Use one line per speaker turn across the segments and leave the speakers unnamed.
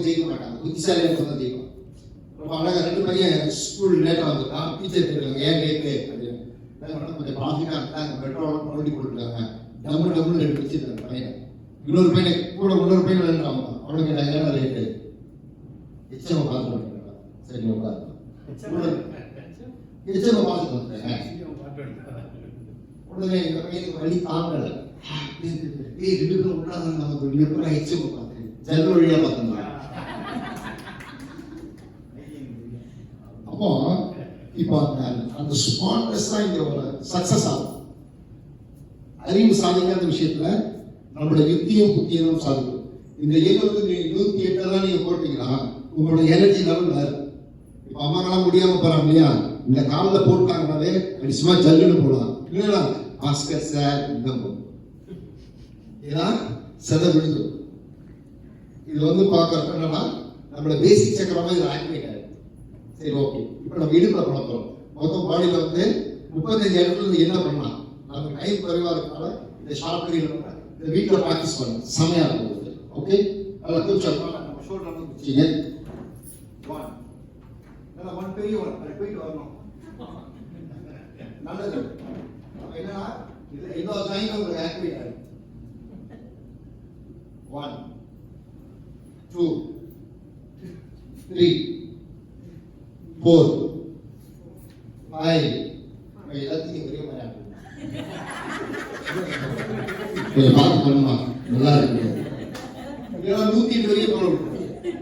ஜெயிக்க மாட்டாங்க, புத்திசாலியாக தான் ஜெயிக்கும். ரொம்ப அழகாக 2 பையன் ஸ்கூல் லேட்டாக வந்துருக்கான், டீச்சர் கேட்குறாங்க ஏன் லேட்டு அப்படின்னு. கொஞ்சம் பாசிட்டாக இருந்தாங்க, பெட்ரோல் போட்டி போட்டுருக்காங்க, டம்மு ரெண்டு வச்சுருக்காங்க பையனை. இன்னொரு பையனை கூட இன்னொரு பையன் விளையாடுறாங்க, அவனுக்கு ஏன்னா ரேட்டு எச்சம் பார்த்துட்டு வந்துருக்காங்க. சரி உட்காரு எச்சம் பார்த்துட்டு வந்துருக்காங்க. உடனே இந்த பையனுக்கு வழி தாங்கலை, 2 பேரும் உட்காந்து நமக்கு எப்படி எச்சம் பார்த்து ஜன்னல் வழியாக பார்த்துருந்தாங்க. அப்போ இப்போ அந்த ஸ்மார்ட்னஸ் தான் இங்க ஒரு சக்சஸ் ஆகும். அறிவு சாதிக்காத விஷயத்துல நம்மளோட யுக்தியும் புத்தியும் சாதிக்கும். இந்த ஏழு 108 தான் நீங்க போட்டீங்கன்னா உங்களோட எனர்ஜி லெவல் வேறு. இப்போ அம்மாக்கெல்லாம் முடியாம போறாங்க இல்லையா, இந்த காலில் போட்டாங்கனாலே சும்மா ஜல்லுன்னு போடலாம். இல்லைன்னா பாஸ்கர் சார் இன்னும் ஏன்னா செத விழுந்துடும். இது பார்க்கறது என்னன்னா நம்மளோட பேசிக் சக்கரமா இது ஆக்டிவேட் ஆயிடும். சரி ஓகே, இப்போ நம்ம இடுப்பில் பண்ண போறோம். மொத்தம் பாடியில் 35 இடத்துல என்ன பண்ணலாம், நம்ம டைம் குறைவா இருக்கனால இந்த ஷார்ட் பீரியட் இந்த வீட்டில் ப்ராக்டிஸ் பண்ணணும், செமையா இருக்கும். ஓகே, அதில் கொஞ்சம் நம்ம ஷோல்டர் வச்சுங்க. 1 பெரிய 1 அது போயிட்டு வரணும். நல்லது. அப்போ என்னன்னா இது எல்லா ஜாயினும் உங்களுக்கு ஆக்டிவேட் ஆகும். 1 2 3 4 5 எல்லாத்தையும் ஒரே மாதிரி பார்த்து பண்ணுமா, நல்லா இருக்கு. 108 வரையும் பண்ணணும்,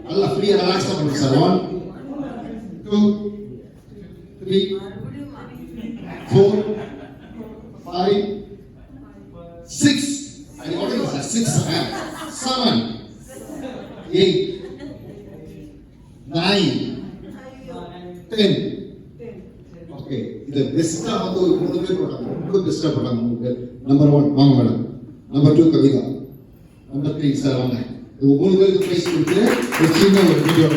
நல்லா ஃப்ரீயா ரிலாக்ஸா பண்ணுங்க சார். 1 2 3 4 5 6 அது ஓகே சார். 6 7 8 9 10. ஓகே, இது பெஸ்டா ஒரு 3 பேர் போட்டாங்க, ரொம்ப பெஸ்டா போட்டாங்க 3 பேர். நம்பர் 1 வாங்க madam, number 2 Kavitha, number 3 sir வாங்க. 3 பேருக்கு பிரைஸ் கொடுத்து ஒரு சின்ன ஒரு வீடியோ